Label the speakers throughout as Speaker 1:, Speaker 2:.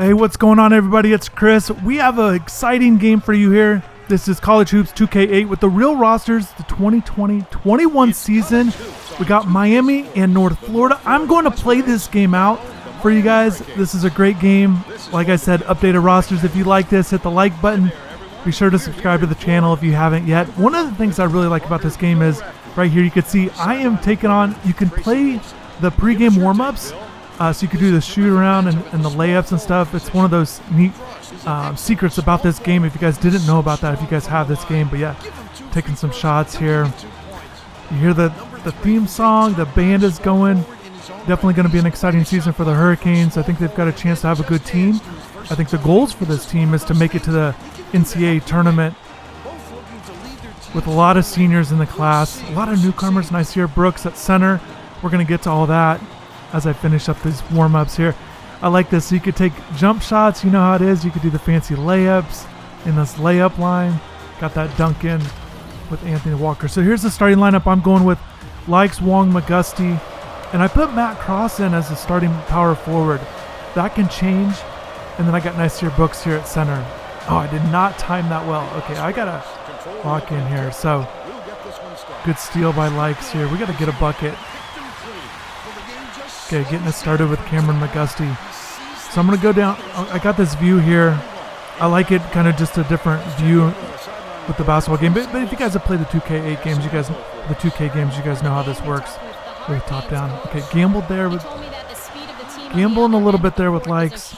Speaker 1: Hey, what's going on, everybody? It's Chris. We have an exciting game for you here. This is College Hoops 2K8 with the real rosters, the 2020-21 season. We got Miami and North Florida. I'm going to play this game out for you guys. This is a great game. Like I said, updated rosters. If you like this, hit the like button. Be sure to subscribe to the channel if you haven't yet. One of the things I really like about this game is right here you can see I am taking on, you can play the pregame warm-ups. So you could do the shoot around and the layups and stuff. It's one of those neat secrets about this game if you guys didn't know about that, if you guys have this game. But yeah, taking some shots here. You hear the theme song, the band is going. Definitely going to be an exciting season for the Hurricanes. I think they've got a chance to have a good team. I think the goals for this team is to make it to the NCAA tournament with a lot of seniors in the class, a lot of newcomers. And I see Brooks at center. We're going to get to all that as I finish up these warm-ups here. I like this. So you could take jump shots. You know how it is. You could do the fancy layups in this layup line. Got that dunk in with Anthony Walker. So here's the starting lineup. I'm going with Likes, Wong, McGusty, and I put Matt Cross in as the starting power forward. That can change. And then I got Nasir Brooks here at center. Oh, I did not time that well. Okay, I got to lock in here. So good steal by Likes here. We got to get a bucket. Okay, getting us started with Cameron McGusty. So I'm going to go down. I got this view here. I like it, kind of just a different view with the basketball game. But if you guys have played the 2K8 games, you guys know how this works. With top down. Okay, gambled there with gambling a little bit there with Likes.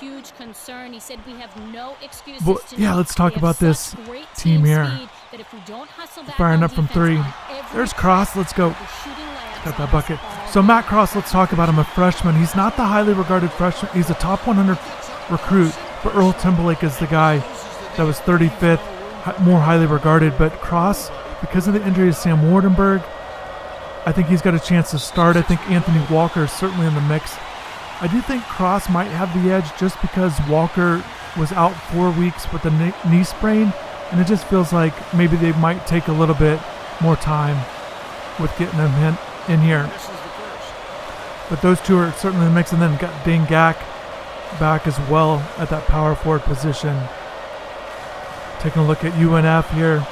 Speaker 1: But yeah, let's talk about this team here. Firing up from three. There's Cross. Let's go. Got that bucket. So Matt Cross, let's talk about him, a freshman. He's not the highly regarded freshman. He's a top 100 recruit, but Earl Timberlake is the guy that was 35th, more highly regarded. But Cross, because of the injury to Sam Wardenberg, I think he's got a chance to start. I think Anthony Walker is certainly in the mix. I do think Cross might have the edge just because Walker was out 4 weeks with a knee sprain, and it just feels like maybe they might take a little bit more time with getting him in here. But those two are certainly in the mix, and then got Dane Gack back as well at that power forward position. Taking a look at UNF here,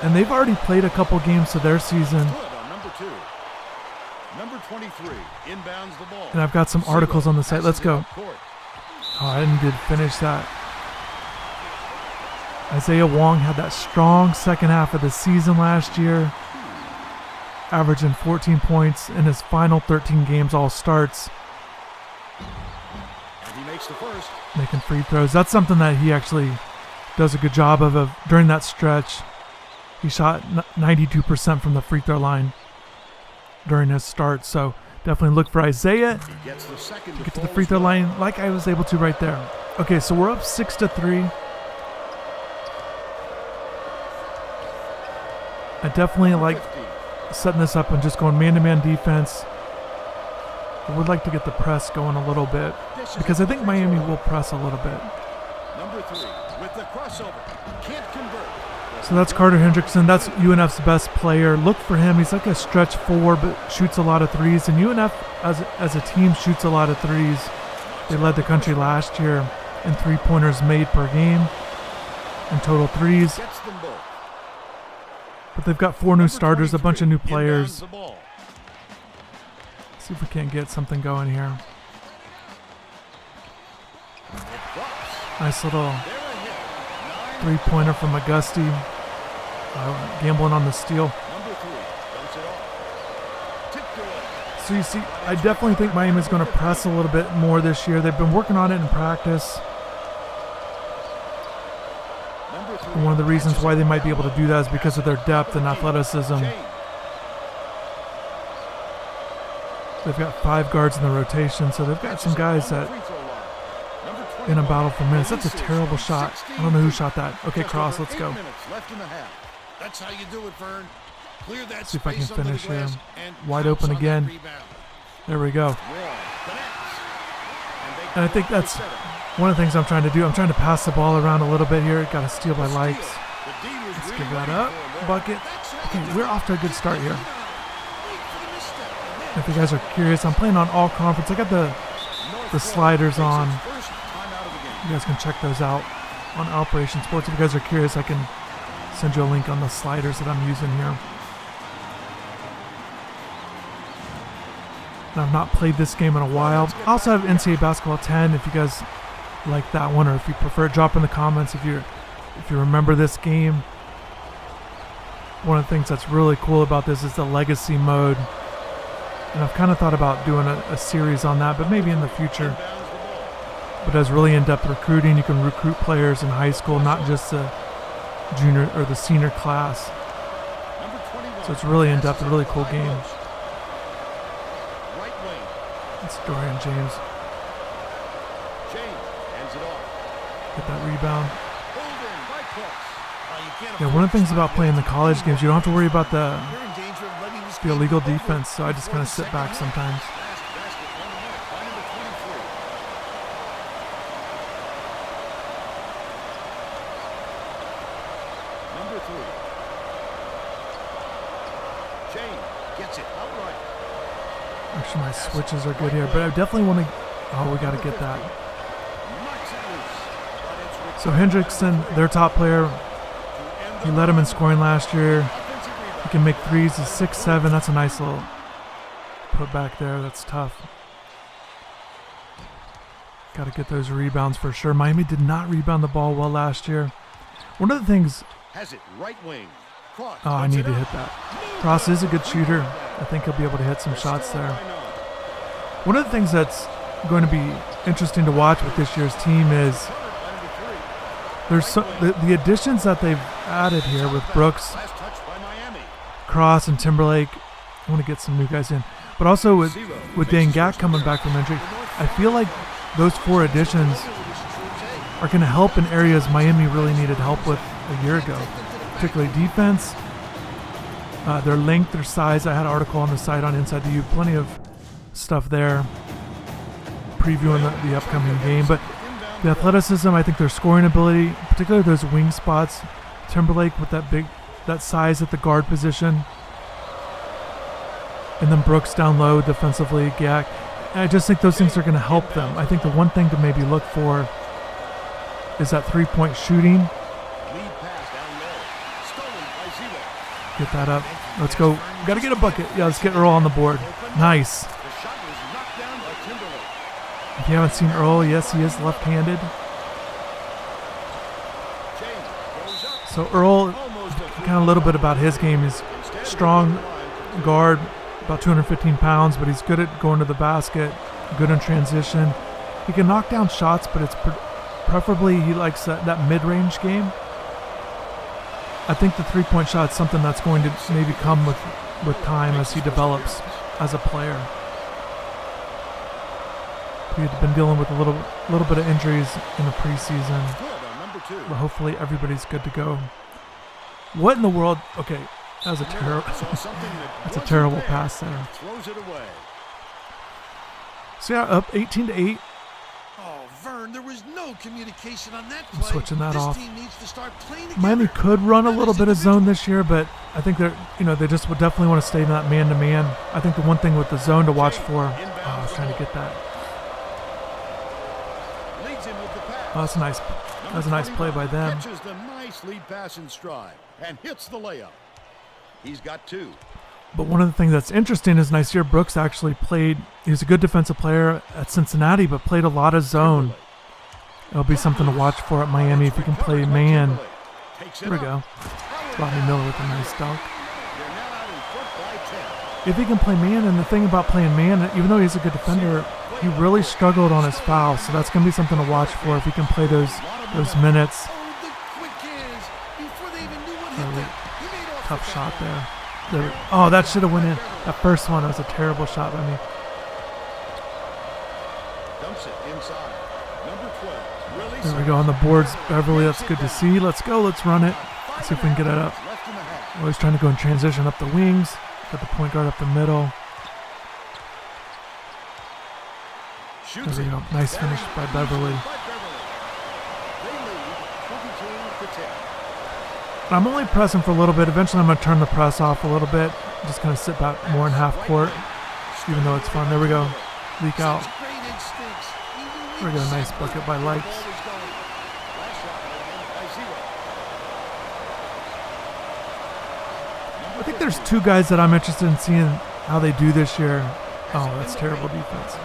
Speaker 1: and they've already played a couple games to their season.
Speaker 2: Number 23 inbounds the ball.
Speaker 1: And I've got some articles on the site. Let's go. Oh, I didn't finish that. Isaiah Wong had that strong second half of the season last year, averaging 14 points in his final 13 games, all starts.
Speaker 2: And he makes the first.
Speaker 1: Making free throws. That's something that he actually does a good job of during that stretch. He shot 92% from the free throw line during his start. So definitely look for Isaiah to get to the free throw line like I was able to right there. Okay, so we're up 6-3. I definitely like setting this up and just going man-to-man defense. I would like to get the press going a little bit because I think Miami will press a little bit.
Speaker 2: Number 3 with the crossover. Can't convert.
Speaker 1: So that's Carter Hendrickson. That's UNF's best player. Look for him. He's like a stretch four, but shoots a lot of threes. And UNF, as a team, shoots a lot of threes. They led the country last year in three-pointers made per game and total threes. But they've got 4 new starters, a bunch of new players. Let's see if we can't get something going here. Nice little three-pointer from McGusty. Gambling on the steal. So you see, I definitely think Miami's going to press a little bit more this year. They've been working on it in practice. And one of the reasons why they might be able to do that is because of their depth and athleticism. They've got 5 guards in the rotation, so they've got some guys that in a battle for minutes. That's a terrible shot. I don't know who shot that. Okay, Cross, let's go.
Speaker 2: That's how you do it, Vern. Clear that.
Speaker 1: See if I can finish here. Wide open again. There we go. And I think that's one of the things I'm trying to do. I'm trying to pass the ball around a little bit here. Got a steal by Likes. Let's give that up. Bucket. Okay, we're off to a good start here. If you guys are curious, I'm playing on all conference. I got the sliders on. You guys can check those out on Operation Sports. If you guys are curious, I can send you a link on the sliders that I'm using here. And I've not played this game in a while. I also have NCAA Basketball 10 if you guys like that one, or if you prefer, drop in the comments if you remember this game. One of the things that's really cool about this is the legacy mode. And I've kind of thought about doing a series on that, but maybe in the future. But it has really in-depth recruiting. You can recruit players in high school, not just the junior or the senior class. So it's really in-depth, a really cool game. It's Dorian James. Get that rebound. Yeah, one of the things about playing the college games, you don't have to worry about the illegal defense, so I just kind of sit back sometimes.
Speaker 2: Number 3. Shane gets it outright.
Speaker 1: Actually, my switches are good here, but I definitely want to... Oh, we got to get that. So Hendrickson, their top player, he led him in scoring last year. He can make threes. He's 6'7". That's a nice little put back there. That's tough. Got to get those rebounds for sure. Miami did not rebound the ball well last year. One of the things...
Speaker 2: Has it right wing.
Speaker 1: Oh, I need to hit that. Cross is a good shooter. I think he'll be able to hit some shots there. One of the things that's going to be interesting to watch with this year's team is there's the additions that they've added here with Brooks, Cross, and Timberlake. I want to get some new guys in. But also with Dane Gack coming back from injury, I feel like those 4 additions are going to help in areas Miami really needed help with a year ago, particularly defense, their length, their size. I had an article on the site on InsideTheU, plenty of stuff there previewing the upcoming game. But the athleticism, I think their scoring ability, particularly those wing spots, Timberlake with that size at the guard position, and then Brooks down low defensively, Gack. And I just think those things are going to help them. I think the one thing to maybe look for is that three-point shooting. Get that up. Let's go. Got to get a bucket. Yeah, let's get Earl on the board. Nice. If you haven't seen Earl, yes, he is left-handed. So Earl, kind of a little bit about his game. He's strong guard, about 215 pounds, but he's good at going to the basket, good in transition. He can knock down shots, but it's preferably he likes that mid-range game. I think the three-point shot is something that's going to maybe come with time as he develops as a player. We've been dealing with a little bit of injuries in the preseason, but hopefully everybody's good to go. What in the world? Okay, that was that's a terrible pass there. So yeah, up 18-8.
Speaker 2: Oh, Vern, there was no communication on that play.
Speaker 1: I'm switching that off.
Speaker 2: Team needs to start playing together.
Speaker 1: Miami could run a little bit of zone this year, but I think they just would definitely want to stay in that man-to-man. I think the one thing with the zone to watch for. Oh, I was trying to get that. Oh, that's nice. That was a nice play by them.
Speaker 2: Catches the nice lead pass in stride and hits the layup. He's got 2.
Speaker 1: But one of the things that's interesting is Nasir Brooks actually played. He was a good defensive player at Cincinnati, but played a lot of zone. It'll be something to watch for at Miami if he can play man. Here we go. Rodney Miller with a nice dunk. If he can play man, and the thing about playing man, even though he's a good defender, he really struggled on his fouls, so that's going to be something to watch for if he can play those minutes. Tough shot there. Oh, that should have went in. That first one was a terrible shot by me. There we go on the boards, Beverly. That's good to see. Let's go. Let's run it. Let's see if we can get it up. Always trying to go in transition up the wings. Got the point guard up the middle. There we go. Nice finish by Beverly. I'm only pressing for a little bit. Eventually I'm going to turn the press off a little bit. I'm just going to sit back more in half court, even though it's fun. There we go. Leak out. There we go. Nice bucket by Lights. there's two guys that I'm interested in seeing how they do this year. Oh, that's terrible defense.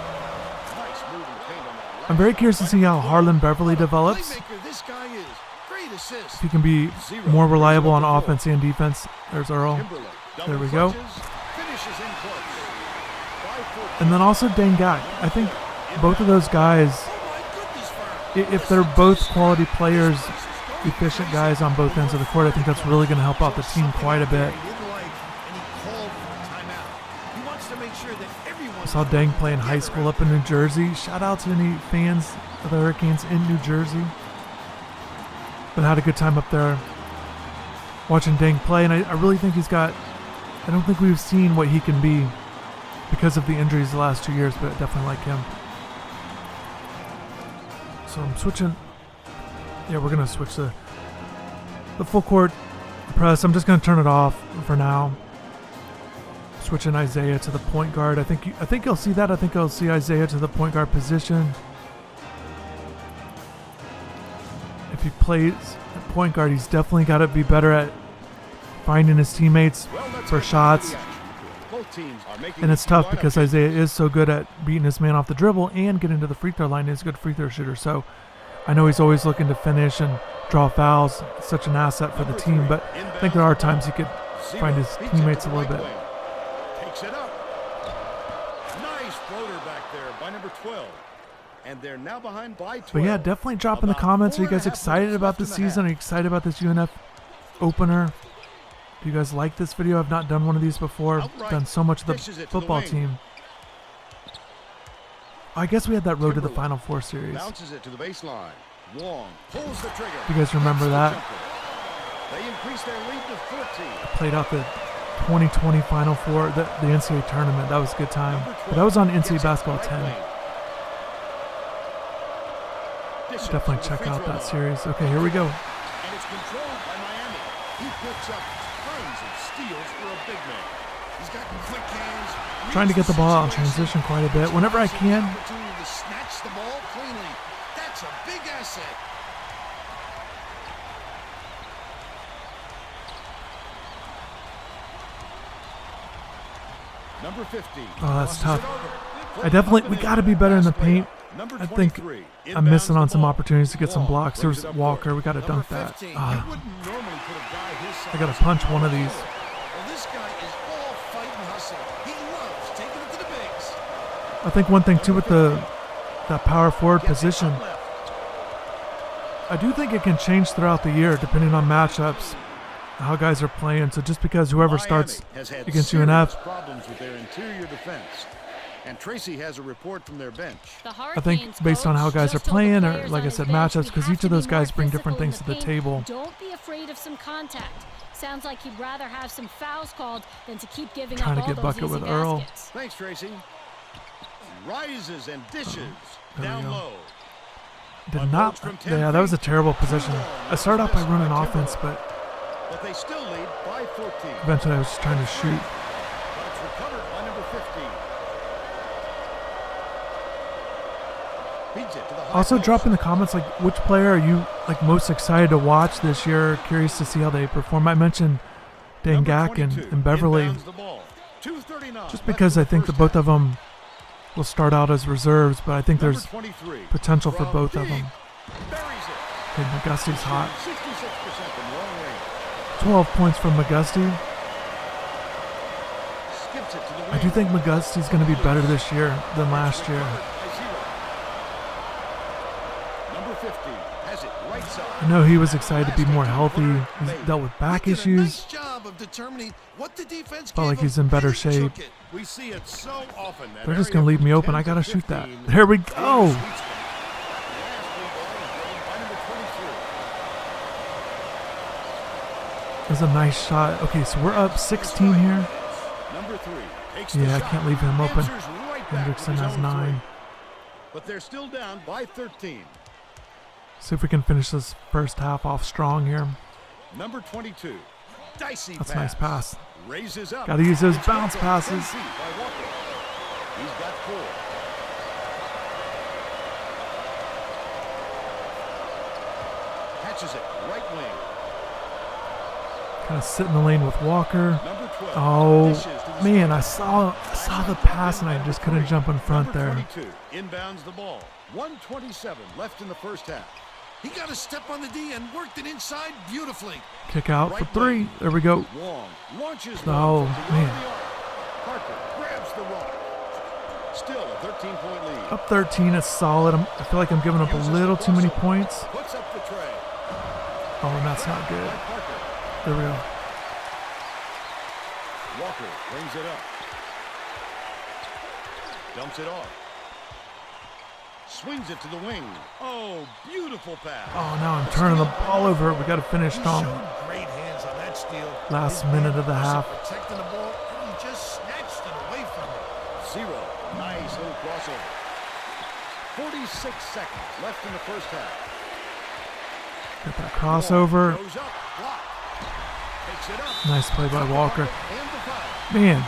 Speaker 1: I'm very curious to see how Harlan Beverly develops. If he can be more reliable on offense and defense. There's Earl. There we go. And then also Dengak. I think both of those guys, if they're both quality players, efficient guys on both ends of the court, I think that's really going to help out the team quite a bit. I saw Deng play in high school up in New Jersey. Shout out to any fans of the Hurricanes in New Jersey. But had a good time up there watching Deng play, and I really think he's got, I don't think we've seen what he can be because of the injuries the last 2 years, but I definitely like him. So I'm switching. Yeah, we're going to switch the full court press. I'm just going to turn it off for now. Switching Isaiah to the point guard. I think you'll see that. I think I'll see Isaiah to the point guard position. If he plays at point guard, he's definitely got to be better at finding his teammates for shots. And it's tough because Isaiah is so good at beating his man off the dribble and getting to the free throw line. He's a good free throw shooter. So I know he's always looking to finish and draw fouls. It's such an asset for the team. But I think there are times he could find his teammates a little bit.
Speaker 2: Takes it up. Nice floater back there by number 12. And they're now behind by 12.
Speaker 1: But yeah, definitely drop in the comments. Are you guys excited about this season? Are you excited about this UNF opener? Do you guys like this video? I've not done one of these before. I've done so much of the football team. I guess we had that road to the Final Four series.
Speaker 2: Bounces it to the baseline. Wong pulls the trigger.
Speaker 1: You guys remember that?
Speaker 2: They increase their lead to 14.
Speaker 1: Played out the 2020 Final Four, the NCAA tournament. That was a good time. But that was on NCAA Basketball 10. Definitely check out that series. Okay, here we go.
Speaker 2: And it's controlled by Miami. He picks up tons of steals for a big man. He's got quick hands.
Speaker 1: Trying to get the ball out in transition quite a bit. Whenever I can.
Speaker 2: Opportunity to snatch the ball cleanly. That's a big asset. Number 50.
Speaker 1: Oh, that's tough. We got to be better in the paint. I think I'm missing on some opportunities to get some blocks. There's Walker. We got to dunk that. I got to punch one of these. I think one thing too with that power forward position, I do think it can change throughout the year depending on matchups, how guys are playing. So just because whoever starts against UNF,
Speaker 2: problems with their interior defense. And Tracy has a report from their bench.
Speaker 1: I think based on how guys are playing, or like I said, matchups, because each of those guys bring different things to the table.
Speaker 3: Don't be afraid of some contact. Sounds like he'd rather have some fouls called than to keep giving
Speaker 1: Trying
Speaker 3: up
Speaker 1: to
Speaker 3: all
Speaker 1: get
Speaker 3: those
Speaker 1: bucket
Speaker 3: easy
Speaker 1: with Earl.
Speaker 3: baskets.
Speaker 2: Thanks, Tracy. Rises and dishes
Speaker 1: There we
Speaker 2: down
Speaker 1: go.
Speaker 2: low.
Speaker 1: Did not. Yeah, that was a terrible possession. I started out by running offense, but
Speaker 2: They still lead by 14.
Speaker 1: eventually I was just trying to shoot.
Speaker 2: But it's recovered by number 15. Feeds it to the high
Speaker 1: Also,
Speaker 2: post.
Speaker 1: drop in the comments like which player are you like most excited to watch this year. Curious to see how they perform. I mentioned
Speaker 2: Number
Speaker 1: Dengak
Speaker 2: 22
Speaker 1: and Beverly,
Speaker 2: inbounds the ball. 2:39
Speaker 1: just
Speaker 2: left
Speaker 1: because
Speaker 2: in
Speaker 1: I
Speaker 2: the
Speaker 1: think that
Speaker 2: first
Speaker 1: both
Speaker 2: half.
Speaker 1: of them will start out as reserves, but I think
Speaker 2: Number
Speaker 1: there's
Speaker 2: 23
Speaker 1: potential for
Speaker 2: from
Speaker 1: both of
Speaker 2: deep.
Speaker 1: them.
Speaker 2: Buries it.
Speaker 1: Okay, McGusty's hot.
Speaker 2: 66% from long range.
Speaker 1: 12 points from McGusty.
Speaker 2: Skips it to the
Speaker 1: I do
Speaker 2: wing.
Speaker 1: think McGusty's going to be better this year than last year.
Speaker 2: Number 50 has it right side.
Speaker 1: I know he was excited to be more healthy. He's dealt with back issues. Felt like he's in better shape.
Speaker 2: We see it so often. that
Speaker 1: They're just
Speaker 2: area
Speaker 1: going to leave
Speaker 2: from
Speaker 1: me open.
Speaker 2: 10
Speaker 1: I got to
Speaker 2: to
Speaker 1: shoot that.
Speaker 2: 15.
Speaker 1: There we go.
Speaker 2: Last by number 23.
Speaker 1: It was a nice shot. Okay, so we're up 16 here.
Speaker 2: Number 3 takes the
Speaker 1: Yeah, I
Speaker 2: shot.
Speaker 1: can't leave him open.
Speaker 2: Answers right back
Speaker 1: Hendrickson
Speaker 2: with his
Speaker 1: has
Speaker 2: own
Speaker 1: 9.
Speaker 2: three. But they're still down by 13.
Speaker 1: See if we can finish this first half off strong here.
Speaker 2: Number 22. Dicey
Speaker 1: That's a nice pass.
Speaker 2: Raises up.
Speaker 1: Got to use those
Speaker 2: It's
Speaker 1: bounce
Speaker 2: good from 10
Speaker 1: passes.
Speaker 2: feet by Walker. He's got 4. Catches it right wing.
Speaker 1: Kind of sit in the lane with Walker.
Speaker 2: Number 12.
Speaker 1: Oh,
Speaker 2: Dishes to the
Speaker 1: man,
Speaker 2: striker.
Speaker 1: I saw the pass and I just couldn't jump in front there.
Speaker 2: Number 22 inbounds the ball. 1:27 left in the first half. He got a step on the D and worked it inside beautifully.
Speaker 1: Kick out for three. There we go.
Speaker 2: Wong launches
Speaker 1: Oh,
Speaker 2: one from beyond
Speaker 1: man.
Speaker 2: the arc. Parker grabs the rock. Still a 13-point lead.
Speaker 1: Up 13 is solid. I feel like I'm giving up a little too many points.
Speaker 2: Puts up the tray.
Speaker 1: Oh, and that's not good.
Speaker 2: By Parker.
Speaker 1: There we go.
Speaker 2: Walker brings it up. Dumps it off. Swings it to the wing. Oh, beautiful pass.
Speaker 1: Oh, now I'm turning the ball over. We got to finish
Speaker 2: He
Speaker 1: strong.
Speaker 2: showed great hands on that steal.
Speaker 1: Last
Speaker 2: His
Speaker 1: minute
Speaker 2: man
Speaker 1: of the
Speaker 2: was
Speaker 1: half.
Speaker 2: protecting the ball, and he just snatched it away from him. 0. Nice little crossover. 46 seconds left in the first half.
Speaker 1: Got that crossover.
Speaker 2: Goes up, blocked. Takes it up.
Speaker 1: Nice play by Walker.
Speaker 2: And the foul.
Speaker 1: Man,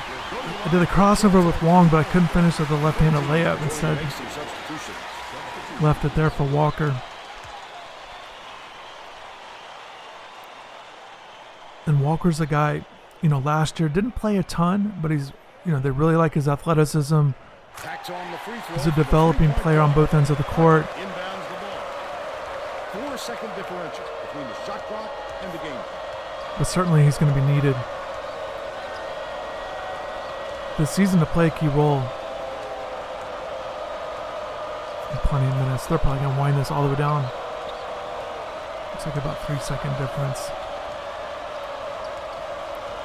Speaker 1: I did a crossover with Wong, but I couldn't finish with a left-handed layup. Instead,
Speaker 2: Makes some substitutions.
Speaker 1: left it there for Walker. And Walker's a guy, last year didn't play a ton, but he's, they really like his athleticism.
Speaker 2: Tacks on the free throw.
Speaker 1: He's a developing player on both ends of the court.
Speaker 2: Inbounds the ball. 4-second differential between the shot clock and the game.
Speaker 1: But certainly he's going to be needed this season to play a key role. In plenty of minutes. They're probably going to wind this all the way down. Looks like about 3-second difference.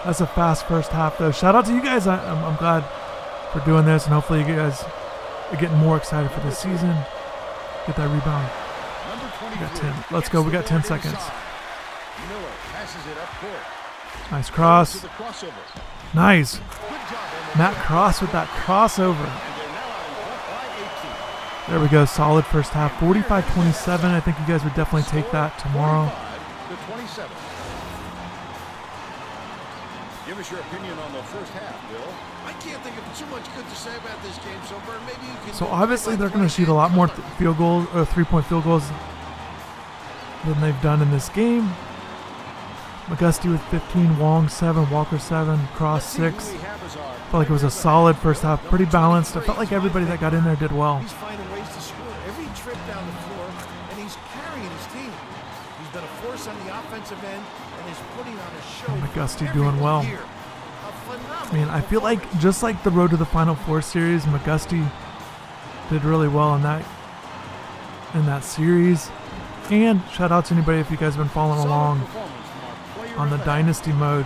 Speaker 1: That's a fast first half, though. Shout out to you guys. I'm glad for doing this, and hopefully you guys are getting more excited for this season. Get that rebound. We got 10. Let's go. We got 10 seconds.
Speaker 2: Miller passes it up court.
Speaker 1: Nice cross.
Speaker 2: To the crossover.
Speaker 1: Nice.
Speaker 2: Good job on the
Speaker 1: Matt Cross with that crossover.
Speaker 2: And they're now out in front by 18.
Speaker 1: There we go. Solid first half. 45-27. I think you guys would definitely take that tomorrow.
Speaker 2: 45-27. Give us your opinion on the first half, Bill. I can't think of too much good to say about this game so far. Maybe you can.
Speaker 1: So obviously they're going to shoot a lot more field goals or 3-point field goals than they've done in this game. McGusty with 15, Wong 7, Walker 7, Cross 6. Felt like it was a solid first half, pretty balanced. I felt like everybody that got in there did well.
Speaker 2: He's finding ways to score every trip down the floor, and he's carrying his team. He's been a force on the offensive end and is putting on a show.
Speaker 1: McGusty doing well. I mean, I feel like just like the Road to the Final Four series, McGusty did really well in that series. And shout out to anybody if you guys have been following along on the Dynasty mode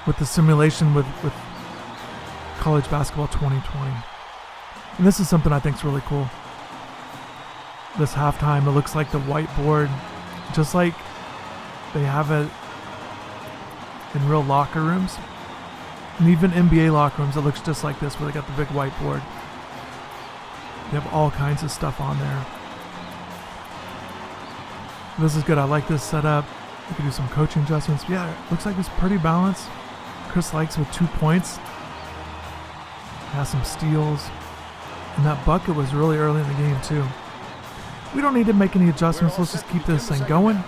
Speaker 1: with the simulation with College Basketball 2020. And this is something I think is really cool. This halftime, it looks like the whiteboard, just like they have it in real locker rooms. And even NBA locker rooms, it looks just like this, where they got the big whiteboard. They have all kinds of stuff on there. This is good. I like this setup. We can do some coaching adjustments. Yeah, it looks like it's pretty balanced. Chris Likes with 2 points. Has some steals. And that bucket was really early in the game, too. We don't need to make any adjustments. Let's just keep this thing going.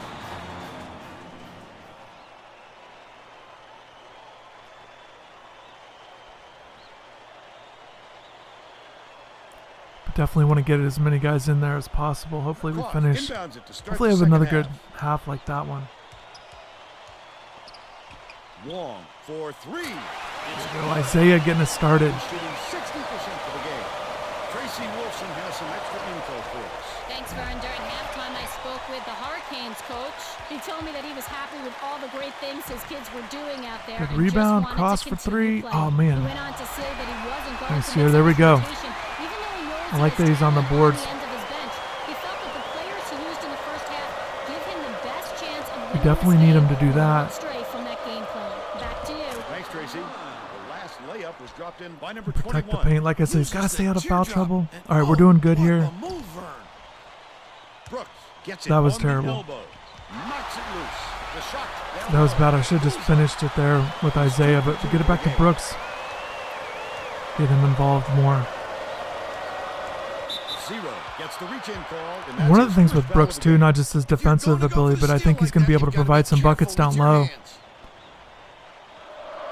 Speaker 1: Definitely want to get as many guys in there as possible. Hopefully we finish. Hopefully have another good half like that one.
Speaker 2: Wong for 3.
Speaker 1: Isaiah getting us started.
Speaker 2: Shooting 60% for the game. Tracy Wilson has some extra info for us.
Speaker 3: Thanks, Vern. During halftime, I spoke with the Hurricanes coach. He told me that he was happy with all the great things his kids were doing out there.
Speaker 1: Good
Speaker 3: and
Speaker 1: rebound,
Speaker 3: just wanted
Speaker 1: cross
Speaker 3: to
Speaker 1: for
Speaker 3: continue
Speaker 1: 3.
Speaker 3: playing.
Speaker 1: Oh, man.
Speaker 3: He went on to say that he wasn't going
Speaker 1: Nice
Speaker 3: to
Speaker 1: here.
Speaker 3: miss
Speaker 1: There we go.
Speaker 3: rotation, even though he knows
Speaker 1: I like that he's on the boards.
Speaker 3: the end of his bench. He felt that the players he used in the first half give him the best chance of winning
Speaker 1: definitely
Speaker 3: this
Speaker 1: need
Speaker 3: game
Speaker 1: him to do
Speaker 3: and
Speaker 1: that.
Speaker 3: won't stray from that game plan. Back to you.
Speaker 2: Thanks, Tracy. The last layup was dropped in by number
Speaker 1: Protect
Speaker 2: 21.
Speaker 1: the paint. Like I said, he's got to stay out of foul trouble. All right, we're doing good here.
Speaker 2: Brooks gets it
Speaker 1: That was
Speaker 2: on the
Speaker 1: terrible.
Speaker 2: elbow. Knocks it loose. The shot down
Speaker 1: That was
Speaker 2: low.
Speaker 1: bad. I should have just finished it there with Isaiah, but to get it back to Brooks, get him involved more.
Speaker 2: 0. Zero gets the reach-in call, and that's
Speaker 1: One of the
Speaker 2: his
Speaker 1: things
Speaker 2: first
Speaker 1: with
Speaker 2: foul
Speaker 1: Brooks
Speaker 2: of the
Speaker 1: too,
Speaker 2: game.
Speaker 1: not just his defensive ability, but I think he's going to be able to provide some buckets down low.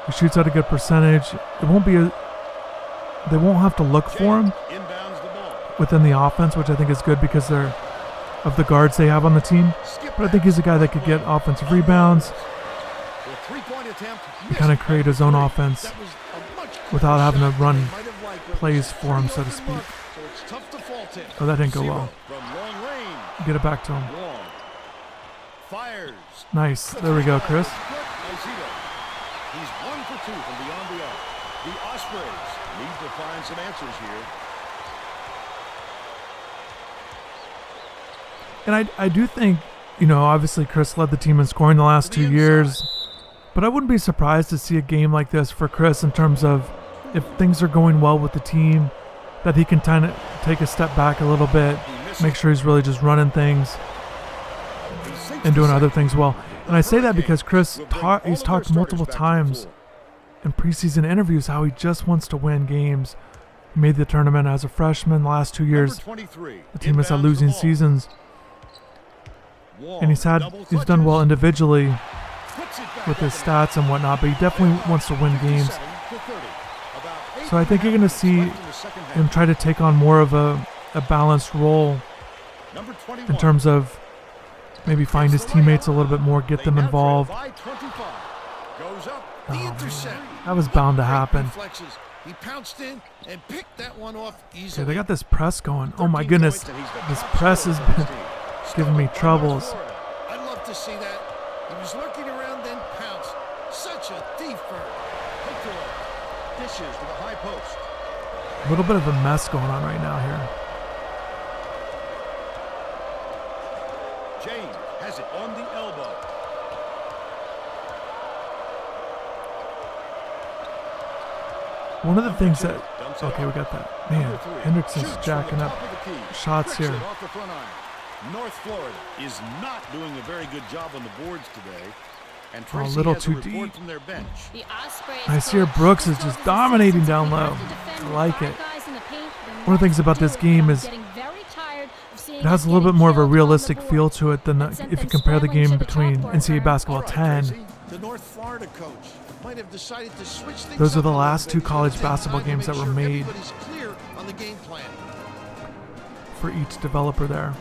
Speaker 1: He shoots at a good percentage. It won't be they won't have to look for him
Speaker 2: Inbounds the ball.
Speaker 1: within the offense, which I think is good because they're of the guards they have on the team. But I think he's a guy that could get offensive rebounds,
Speaker 2: The three-point attempt
Speaker 1: kind of create his own offense
Speaker 2: That was a much
Speaker 1: without having to run
Speaker 2: might have liked, but
Speaker 1: plays for him,
Speaker 2: pretty
Speaker 1: so to
Speaker 2: open
Speaker 1: speak.
Speaker 2: look, so it's tough to fault him.
Speaker 1: Oh, that didn't go
Speaker 2: Zero
Speaker 1: well.
Speaker 2: from long range.
Speaker 1: Get it back to him.
Speaker 2: Long. Fires.
Speaker 1: Nice. There we go, Chris.
Speaker 2: Zero. He's 1 for 2 from beyond the arc. The Ospreys need to find some answers here.
Speaker 1: And I do think, obviously Chris led the team in scoring the last 2 years, but I wouldn't be surprised to see a game like this for Chris in terms of if things are going well with the team, that he can kind of take a step back a little bit, make sure he's really just running things and doing other things well. And I say that because Chris, he's talked multiple times in preseason interviews how he just wants to win games. He made the tournament as a freshman. The last 2 years, the team has had losing seasons. And he's done well individually with his stats and whatnot, but he definitely wants to win games. So I think you're going to see him try to take on more of a balanced role in terms of maybe find his teammates a little bit more, get them involved. Oh, man. That was bound to happen.
Speaker 2: He pounced in and picked that one off easily.
Speaker 1: Okay, they got this press going. Oh my goodness, this press has been giving me troubles.
Speaker 2: I'd love to see that. He was lurking around, then pounced. Such a thief bird. Dishes to the high post.
Speaker 1: A little bit of a mess going on right now here.
Speaker 2: James has it on the elbow.
Speaker 1: One of the things that, okay, we got that. Man, Hendrickson's jacking up shots here.
Speaker 2: North Florida is not doing a very good job on the boards today. And
Speaker 1: A little too deep.
Speaker 2: From their bench.
Speaker 3: The Ospreys
Speaker 1: I see here Brooks is just dominating down low. I like it. One of the things about this game is it has a little bit more of a realistic feel to it than if you compare the game between NCAA Basketball 10.
Speaker 2: The North Florida coach might have decided to switch things
Speaker 1: Those are
Speaker 2: up
Speaker 1: the
Speaker 2: a little
Speaker 1: last
Speaker 2: bit
Speaker 1: 2
Speaker 2: at
Speaker 1: college
Speaker 2: the same
Speaker 1: basketball
Speaker 2: time to
Speaker 1: games
Speaker 2: make
Speaker 1: that were
Speaker 2: sure
Speaker 1: made
Speaker 2: everybody's clear on the game plan.
Speaker 1: for each developer there.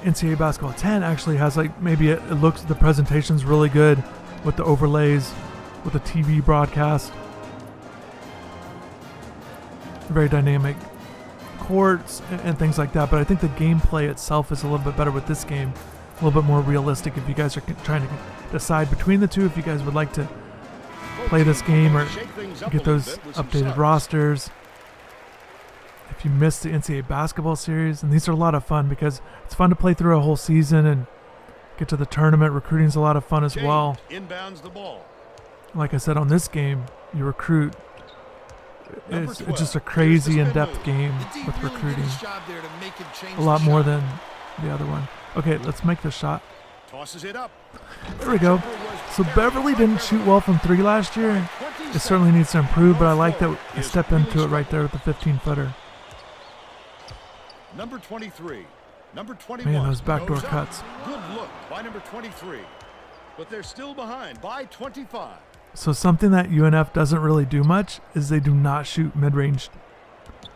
Speaker 1: NCAA Basketball 10 actually has maybe it looks, the presentation's really good with the overlays, with the TV broadcast. Very dynamic courts and things like that, but I think the gameplay itself is a little bit better with this game. A little bit more realistic if you guys are trying to decide between the two, if you guys would like to play this game or get those updated rosters. If you missed the NCAA basketball series, and these are a lot of fun because it's fun to play through a whole season and get to the tournament. Recruiting's a lot of fun as well.
Speaker 2: Inbounds the ball.
Speaker 1: Like I said, on this game, you recruit. It's just a crazy in-depth game with recruiting. A lot more than the other one. Okay, let's make the shot.
Speaker 2: Tosses it up.
Speaker 1: There we go. So Beverly didn't shoot well from 3 last year. It certainly needs to improve, but I like that he stepped into it right there with the 15-footer.
Speaker 2: Number 23. Number 21.
Speaker 1: Man, those backdoor cuts.
Speaker 2: Good look by number 23. But they're still behind by 25.
Speaker 1: So something that UNF doesn't really do much is they do not shoot mid-range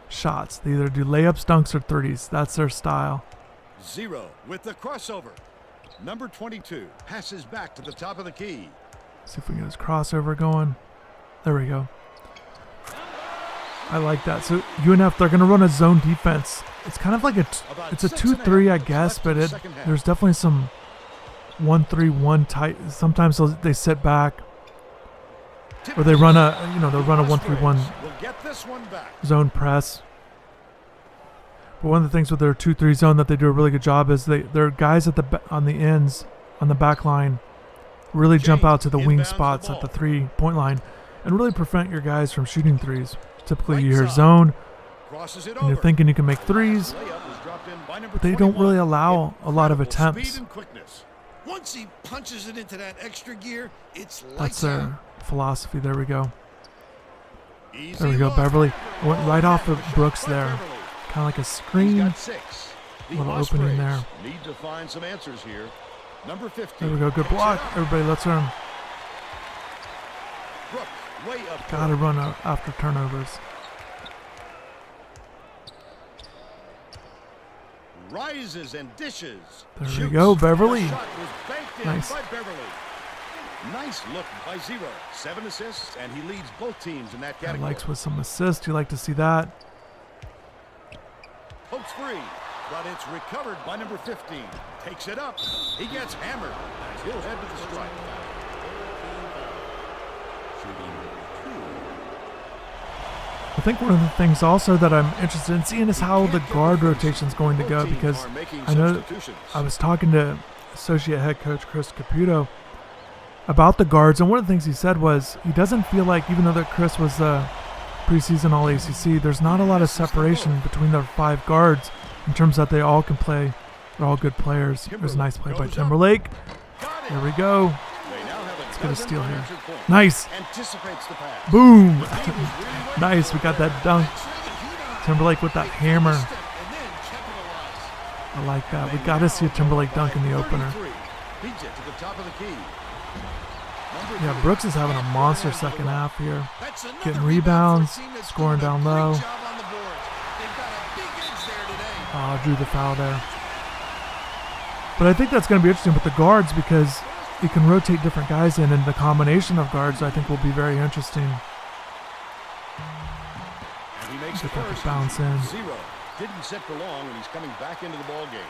Speaker 1: shots. They either do layups, dunks, or threes. That's their style.
Speaker 2: Zero with the crossover. Number 22 passes back to the top of the key.
Speaker 1: See if we can get his crossover going. There we go. I like that. So UNF, they're going to run a zone defense. It's kind of like it's a 2-3, I guess, but there's definitely some 1-3-1 tight. Sometimes they sit back, or they run a they'll run a 1-3-1 zone press. But one of the things with their 2-3 zone that they do a really good job is their guys on the ends on the back line really jump out to the wing spots at the 3-point line and really prevent your guys from shooting threes. Typically, you hear zone, and you're thinking you can make threes, but they don't really allow a lot of attempts.
Speaker 2: Once he punches it into that extra gear, it's
Speaker 1: that's their philosophy. There we go. There we go, Beverly. Went right off of Brooks there. Kind of like a
Speaker 2: He's
Speaker 1: screen.
Speaker 2: got 6. The
Speaker 1: Little opening there.
Speaker 2: Ospreys need to find some answers here. Number 15.
Speaker 1: There we go. Good block. Everybody, let's run.
Speaker 2: Brooks, way up.
Speaker 1: Gotta run after turnovers.
Speaker 2: Rises and dishes.
Speaker 1: There we
Speaker 2: Shoots.
Speaker 1: go, Beverly.
Speaker 2: The shot was banked in
Speaker 1: Nice.
Speaker 2: by Beverly. Nice look by Zero. 7 assists, and he leads both teams in that
Speaker 1: That
Speaker 2: category.
Speaker 1: likes with some assists. You like to see that.
Speaker 2: Pokes free, but it's recovered by number 15. Takes it up. He gets hammered. He'll head to the strike.
Speaker 1: I think one of the things also that I'm interested in seeing is how the guard rotation is going to go, because I know I was talking to associate head coach Chris Caputo about the guards, and one of the things he said was he doesn't feel like, even though that Chris was preseason All-ACC, there's not a lot of separation between the 5 guards in terms that they all can play. They're all good players. There's a nice play by Timberlake. There we go. Let's get a steal here. Nice.
Speaker 2: Anticipates the pass.
Speaker 1: Boom. Nice. We got that dunk. Timberlake with that hammer. I like that. We got to see a Timberlake dunk in the opener.
Speaker 2: Beats it to the top of the key.
Speaker 1: Yeah, Brooks is having a monster second half here. Getting rebounds, scoring down low. Oh, drew the foul there. But I think that's going to be interesting with the guards, because you can rotate different guys in, and the combination of guards I think will be very interesting.
Speaker 2: He makes
Speaker 1: Get
Speaker 2: the
Speaker 1: that
Speaker 2: first.
Speaker 1: bounce in.
Speaker 2: Zero. Didn't sit for long, and he's coming back into the ball game.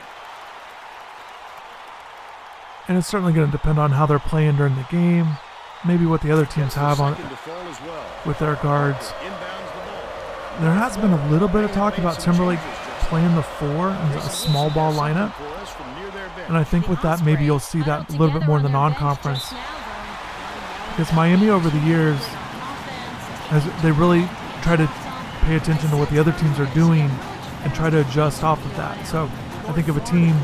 Speaker 1: And it's certainly going to depend on how they're playing during the game. Maybe what the other teams have on
Speaker 2: Second to fall as well.
Speaker 1: with their guards.
Speaker 2: Inbounds the ball.
Speaker 1: There has been a little bit of talk about Timberlake playing the 4 in a small ball lineup.
Speaker 2: For us from near their bench.
Speaker 1: And I think with that, maybe you'll see that a little bit more in the non-conference. Because Miami over the years, they really try to pay attention to what the other teams are doing and try to adjust off of that. So I think of a team,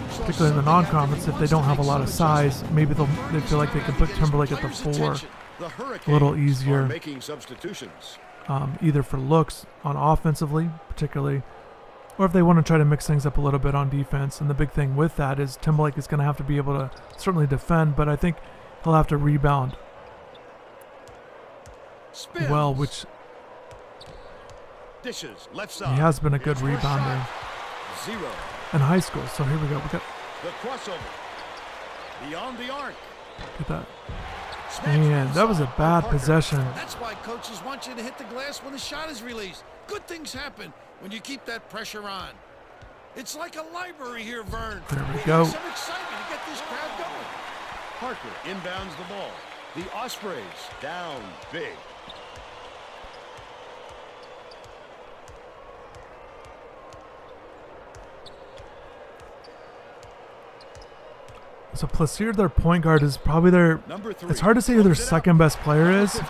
Speaker 1: particularly in the non-conference, if they don't have a lot of size, maybe they feel like they can put Timberlake at the 4 a little easier,
Speaker 2: Making substitutions.
Speaker 1: either for looks on offensively, particularly, or if they want to try to mix things up a little bit on defense. And the big thing with that is Timberlake is going to have to be able to certainly defend, but I think he'll have to rebound
Speaker 2: Spins.
Speaker 1: well, which
Speaker 2: Dishes left
Speaker 1: he
Speaker 2: side.
Speaker 1: has been a good
Speaker 2: His first
Speaker 1: rebounder
Speaker 2: shot. Zero.
Speaker 1: in high school. So here we go. We got
Speaker 2: The crossover. Beyond the arc.
Speaker 1: get that. Man, that was a bad possession.
Speaker 4: That's why coaches want you to hit the glass when the shot is released. Good things happen when you keep that pressure on. It's like a library here, Vern.
Speaker 1: There we go.
Speaker 4: Some excitement to get this crowd going.
Speaker 2: Parker inbounds the ball. The Ospreys down big.
Speaker 1: So Plaisir, their point guard, is probably their.
Speaker 2: Number 3.
Speaker 1: It's hard to say who their
Speaker 2: Puts it up.
Speaker 1: second best player is,
Speaker 2: 50.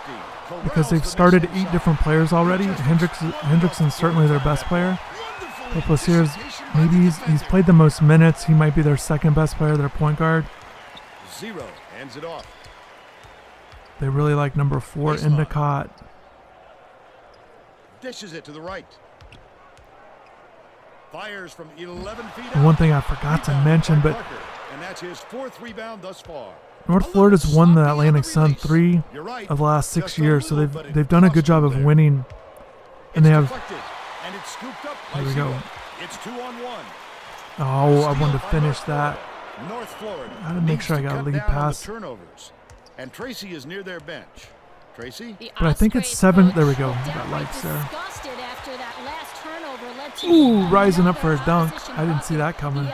Speaker 1: because
Speaker 2: Corrals
Speaker 1: they've
Speaker 2: the
Speaker 1: started
Speaker 2: next
Speaker 1: 8
Speaker 2: shot.
Speaker 1: different players already. Hendrickson's certainly their best player. But Plaisir's, maybe he's played the most minutes. He might be their second best player, their point guard.
Speaker 2: Zero. Hands it off.
Speaker 1: They really like number 4,
Speaker 2: Baseline.
Speaker 1: Endicott.
Speaker 2: Dishes it to the right. Fires from 11 feet
Speaker 1: And
Speaker 2: out.
Speaker 1: one thing I forgot to
Speaker 2: Rebound
Speaker 1: mention,
Speaker 2: by
Speaker 1: but
Speaker 2: Parker, and that's his 4th rebound thus far.
Speaker 1: North Florida's won the Atlantic Sun 3
Speaker 2: You're right.
Speaker 1: of the last 6
Speaker 2: Just a
Speaker 1: years, so
Speaker 2: little, but
Speaker 1: they've
Speaker 2: it
Speaker 1: done a
Speaker 2: cost
Speaker 1: good job
Speaker 2: them
Speaker 1: of
Speaker 2: there.
Speaker 1: winning. And they
Speaker 2: It's
Speaker 1: have.
Speaker 2: deflected, and it's scooped up by
Speaker 1: Here we go.
Speaker 2: Zero. It's 2-on-1.
Speaker 1: Oh, I wanted to
Speaker 2: Steal by
Speaker 1: finish
Speaker 2: North
Speaker 1: that.
Speaker 2: Florida. North Florida.
Speaker 1: I had to make
Speaker 2: needs
Speaker 1: sure I
Speaker 2: to
Speaker 1: got a
Speaker 2: cut
Speaker 1: lead
Speaker 2: down on the
Speaker 1: pass.
Speaker 2: turnovers. And Tracy is near their bench. Tracy?
Speaker 1: But I think it's 7. There we go. We got lights there. Ooh, rising up for a dunk. I didn't see that coming.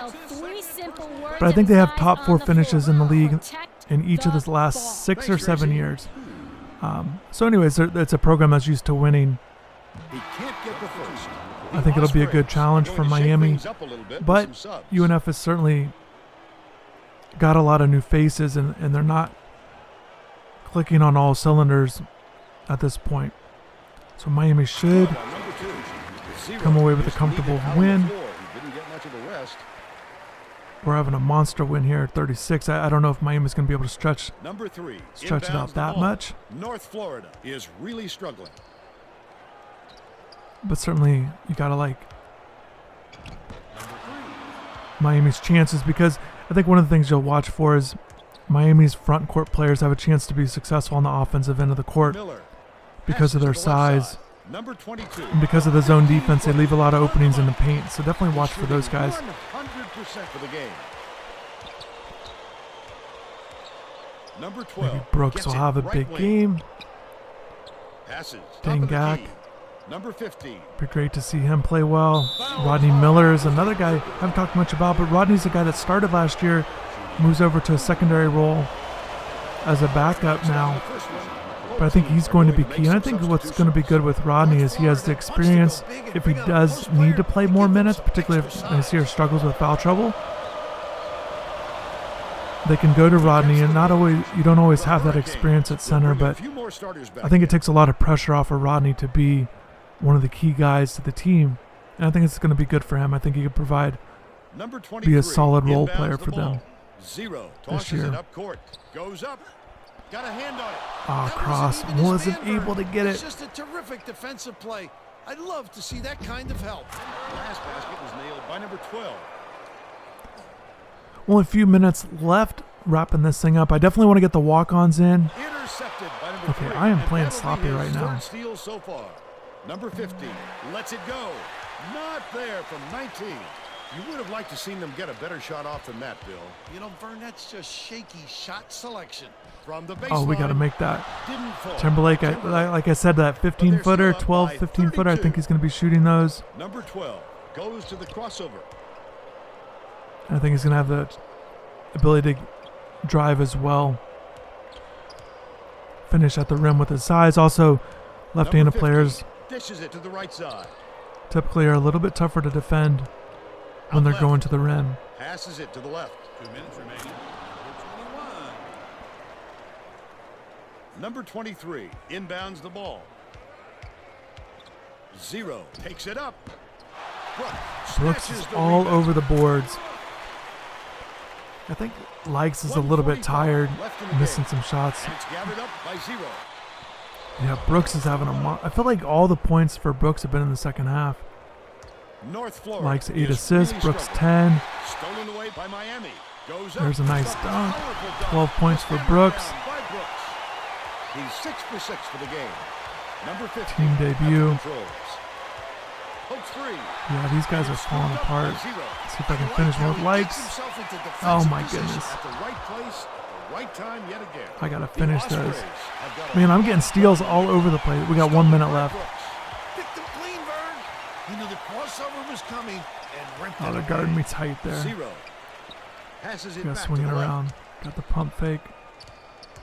Speaker 1: But I think they have top 4 finishes in the league in each of the last 6 or 7 years. So anyways, it's a program that's used to winning.
Speaker 2: He can't get the first.
Speaker 1: I think it'll be a good challenge for Miami. But
Speaker 2: UNF
Speaker 1: UNF has certainly got a lot of new faces, and they're not clicking on all cylinders at this point. So Miami should come away with a comfortable win. We're having a monster win here, 36. I don't know if Miami's going to be able to stretch
Speaker 2: Number 3
Speaker 1: it out
Speaker 2: inbounds the
Speaker 1: that
Speaker 2: ball.
Speaker 1: much.
Speaker 2: North Florida is really struggling.
Speaker 1: but certainly you gotta like Miami's chances, because I think one of the things you'll watch for is Miami's front court players have a chance to be successful on the offensive end of the court because of their size.
Speaker 2: Number 22.
Speaker 1: And because of the zone defense, they leave a lot of openings in the paint. So definitely watch for those guys.
Speaker 2: 100% for the game. Number 12.
Speaker 1: Maybe Brooks will have a big game.
Speaker 2: Passes.
Speaker 1: Dangak.
Speaker 2: Number 15.
Speaker 1: Be great to see him play well. Rodney Miller is another guy I haven't talked much about, but Rodney's a guy that started last year, moves over to a secondary role as a backup now. But I think he's going to be key. And I think what's going to be good with Rodney is he has the experience if he does need to play more minutes, particularly if Nasir struggles with foul trouble. They can go to Rodney, and you don't always have that experience at center, but I think it takes a lot of pressure off of Rodney to be one of the key guys to the team. And I think it's going to be good for him. I think he could be a solid role player for them this year.
Speaker 2: Goes up. Got a hand on it.
Speaker 1: Cross wasn't able to get it.
Speaker 4: It's just a terrific defensive play. I'd love to see that kind of help.
Speaker 2: Last basket was nailed by number 12.
Speaker 1: Only a few minutes left, wrapping this thing up. I definitely want to get the walk-ons in.
Speaker 2: Intercepted by number
Speaker 1: Okay,
Speaker 2: 3.
Speaker 1: I am
Speaker 2: And
Speaker 1: playing
Speaker 2: that'll be
Speaker 1: sloppy
Speaker 2: his
Speaker 1: right now.
Speaker 2: third steal so far. Number 15 lets it go. Not there from 19. You would have liked to seen them get a better shot off than that, Bill.
Speaker 4: You know, Vern, that's just shaky shot selection.
Speaker 2: From the baseline.
Speaker 1: Oh, we got to make that.
Speaker 2: Didn't fall.
Speaker 1: Timberlake, like I said, that 15-footer, 12, 15-footer, I think he's going to be shooting those.
Speaker 2: Number 12 goes to the crossover.
Speaker 1: I think he's going to have the ability to drive as well. Finish at the rim with his size. Also, left-handed players
Speaker 2: Dishes it to the right side.
Speaker 1: typically are a little bit tougher to defend when they're going to the rim.
Speaker 2: Passes it to the left.
Speaker 4: 2 minutes remaining.
Speaker 2: Number 23 inbounds the ball. 0 takes it up.
Speaker 1: Brooks is all over the boards. I think Likes is a little bit tired, missing some shots.
Speaker 2: It's gathered up by 0.
Speaker 1: Yeah, Brooks is having I feel like all the points for Brooks have been in the second half.
Speaker 2: North Florida.
Speaker 1: Likes 8 assists, Brooks 10.
Speaker 2: Stolen away by Miami. Goes up.
Speaker 1: There's a nice dunk. 12 points for Brooks.
Speaker 2: He's 6 for 6 for the game. Number 15.
Speaker 1: Team debut.
Speaker 2: Pokes 3.
Speaker 1: Yeah, these guys are falling apart. Let's see if I can finish one with Likes. Oh my goodness.
Speaker 2: At the right place, at the right time yet again.
Speaker 1: I gotta finish those. Man, I'm getting steals all over the place. We got 1 minute left.
Speaker 4: Picked him clean, Vern. He knew the crossover was coming and ripped
Speaker 1: Oh,
Speaker 4: it
Speaker 1: they're
Speaker 4: away.
Speaker 1: guarding me tight there.
Speaker 2: 0. Passes it
Speaker 1: Got
Speaker 2: back
Speaker 1: swinging
Speaker 2: to the left.
Speaker 1: around. Got the pump fake.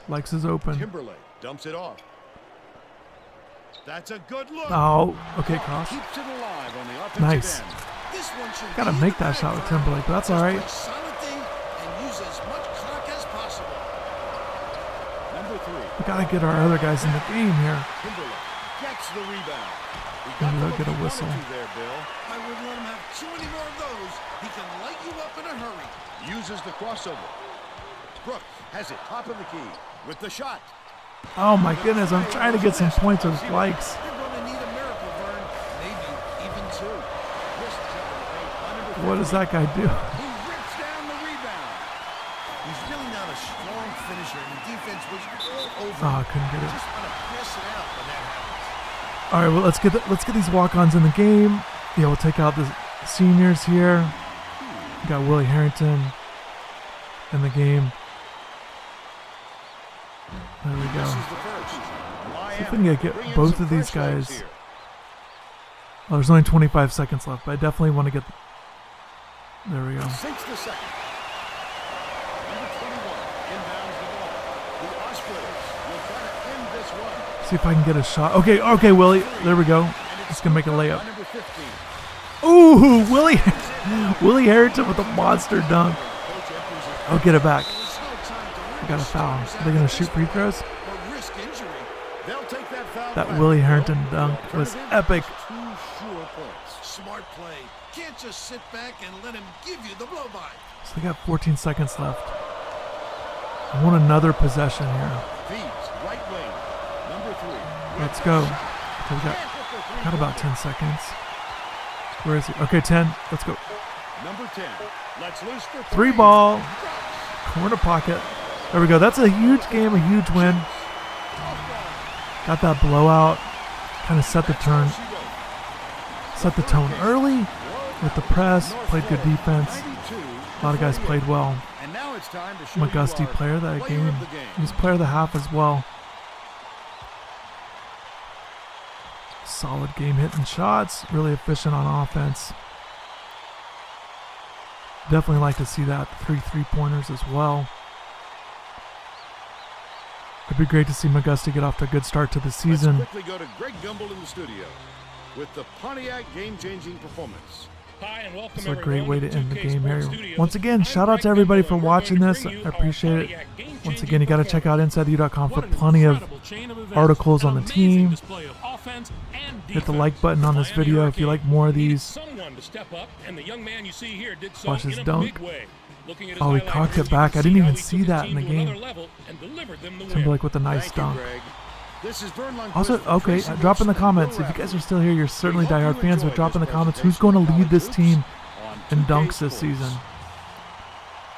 Speaker 1: Likes is open.
Speaker 2: Timberlake dumps it off. That's a good look.
Speaker 1: Oh, okay, cross.
Speaker 2: Keeps it alive on the offensive
Speaker 1: Nice.
Speaker 2: end.
Speaker 4: This one should
Speaker 1: Gotta
Speaker 4: be
Speaker 1: make
Speaker 4: in the
Speaker 1: that shot
Speaker 4: bag,
Speaker 1: with
Speaker 4: Vern.
Speaker 1: Timberlake, but that's
Speaker 4: Just
Speaker 1: all right.
Speaker 4: play solid D and use as much clock as possible.
Speaker 2: Number 3.
Speaker 1: We gotta get our other guys in the game here.
Speaker 2: Timberlake gets the rebound. He
Speaker 1: Maybe
Speaker 2: got
Speaker 1: they'll
Speaker 2: the
Speaker 1: get a
Speaker 2: look he
Speaker 1: whistle.
Speaker 2: wanted to there, Bill.
Speaker 4: I wouldn't let him have too many more of those. He can light you up in a hurry.
Speaker 2: Uses the crossover. Brooks has it top of the key with the shot.
Speaker 1: Oh my goodness, I'm trying to get some points with Likes.
Speaker 4: You're going to need a miracle, Vern. Maybe even 2.
Speaker 1: What does that guy do?
Speaker 2: He rips down the rebound.
Speaker 4: He's really not a strong finisher, and the defense was all over.
Speaker 1: Oh, I couldn't get it.
Speaker 4: Just want to pass it out when that happens.
Speaker 1: All right, well, let's get these walk-ons in the game. Yeah, we'll take out the seniors here. We got Willie Harrington in the game. There we go.
Speaker 2: This is the first.
Speaker 1: See if we can get both of these guys. Oh, there's only 25 seconds left, but I definitely want to get. There we go.
Speaker 2: Sinks the second. Number 21 inbounds the ball. The Ospreys will try to end this run.
Speaker 1: See if I can get a shot. Okay, Willie. There we go. He's gonna make a layup.
Speaker 2: Number 15.
Speaker 1: Ooh, Willie Harrington with a monster dunk. I'll get it back. I got a foul. Are they gonna shoot free throws?
Speaker 4: Or risk injury.
Speaker 2: They'll take that foul.
Speaker 1: That
Speaker 2: back.
Speaker 1: Willie Harrington dunk was epic.
Speaker 2: 2 sure points.
Speaker 4: Smart play. Can't just sit back and let him give you the blow-by.
Speaker 1: So they got 14 seconds left. I want another possession here.
Speaker 2: Feeds right wing. Number 3.
Speaker 1: Let's go. Okay, we got Got about 10 seconds. Where is he? Okay, 10. Let's go.
Speaker 2: Number 10. Let's loose for
Speaker 1: Three ball. Corner pocket. There we go. That's a huge game, a huge win. Got that blowout. Kind of set the tone. Set the tone early with the press. Played good defense. A lot of guys played well.
Speaker 2: And now it's time to show
Speaker 1: McGusty, player of that game. He's player of the half as well. Solid game, hitting shots. Really efficient on offense. Definitely like to see that. 3 3-pointers as well. It'd be great to see McGusty get off to a good start to the season.
Speaker 2: Let's quickly go to Greg Gumbel in the studio with the Pontiac game-changing performance.
Speaker 5: Hi and welcome.
Speaker 1: It's a great way to end the
Speaker 5: 2K
Speaker 1: game here.
Speaker 5: Sports Studios.
Speaker 1: Once again,
Speaker 5: I'm
Speaker 1: shout out
Speaker 5: Greg
Speaker 1: to everybody
Speaker 5: Gumbel,
Speaker 1: for
Speaker 5: and we're
Speaker 1: watching
Speaker 5: going
Speaker 1: this.
Speaker 5: to bring you
Speaker 1: I appreciate
Speaker 5: our
Speaker 1: it.
Speaker 5: Pontiac game-changing
Speaker 1: Once again, you got to check out InsideTheU.com for
Speaker 5: What an
Speaker 1: plenty of
Speaker 5: incredible chain of events.
Speaker 1: articles on
Speaker 5: An
Speaker 1: the
Speaker 5: amazing
Speaker 1: team.
Speaker 5: display of offense and
Speaker 1: Hit the
Speaker 5: defense.
Speaker 1: like button on this
Speaker 5: Miami
Speaker 1: video if you like more of
Speaker 5: needed
Speaker 1: these.
Speaker 5: someone to step up, and the young man you see here did so
Speaker 1: Watch
Speaker 5: in
Speaker 1: this
Speaker 5: a
Speaker 1: dunk.
Speaker 5: big way. Looking at his
Speaker 1: Oh, he
Speaker 5: highlight
Speaker 1: cocked
Speaker 5: reel,
Speaker 1: it
Speaker 5: you
Speaker 1: back.
Speaker 5: can
Speaker 1: I didn't
Speaker 5: see how
Speaker 1: even
Speaker 5: he
Speaker 1: see
Speaker 5: took
Speaker 1: that
Speaker 5: his
Speaker 1: in the
Speaker 5: team to another
Speaker 1: game.
Speaker 5: level and delivered them the win.
Speaker 1: Timberlake with a nice
Speaker 2: Thank you,
Speaker 1: dunk.
Speaker 2: Greg. This is Vern Lundquist
Speaker 1: Also,
Speaker 2: for
Speaker 1: okay,
Speaker 2: Tracy
Speaker 1: drop in the
Speaker 2: Brooks
Speaker 1: comments.
Speaker 2: and
Speaker 1: If you
Speaker 2: Will
Speaker 1: guys are
Speaker 2: Rafford.
Speaker 1: still here, you're certainly
Speaker 2: We hope
Speaker 1: diehard
Speaker 2: you
Speaker 1: fans, but
Speaker 2: enjoyed
Speaker 1: drop in the
Speaker 2: this
Speaker 1: comments who's going to
Speaker 2: presentation
Speaker 1: lead
Speaker 2: of
Speaker 1: this
Speaker 2: college
Speaker 1: team
Speaker 2: hoops
Speaker 1: in
Speaker 2: on 2K
Speaker 1: dunks this
Speaker 2: Sports.
Speaker 1: season.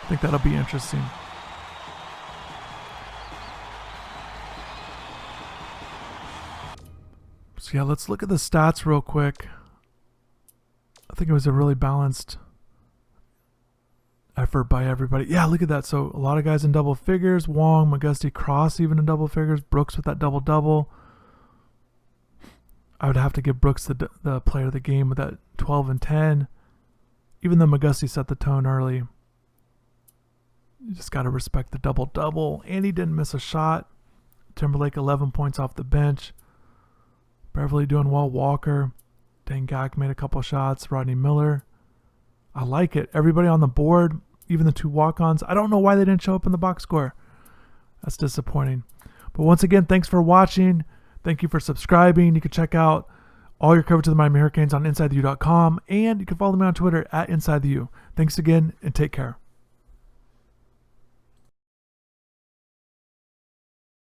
Speaker 1: I think that'll be interesting. So yeah, let's look at the stats real quick. I think it was a really balanced effort by everybody. Yeah, look at that. So a lot of guys in double figures. Wong, McGusty, Cross even in double figures. Brooks with that double-double. I would have to give Brooks the player of the game with that 12 and 10. Even though McGusty set the tone early. You just got to respect the double-double. And he didn't miss a shot. Timberlake 11 points off the bench. Beverly doing well. Walker. Dangak made a couple shots. Rodney Miller. I like it. Everybody on the board, even the 2 walk-ons. I don't know why they didn't show up in the box score. That's disappointing. But once again, thanks for watching. Thank you for subscribing. You can check out all your coverage of the Miami Hurricanes on InsideTheU.com. And you can follow me on Twitter at InsideTheU. Thanks again, and take care.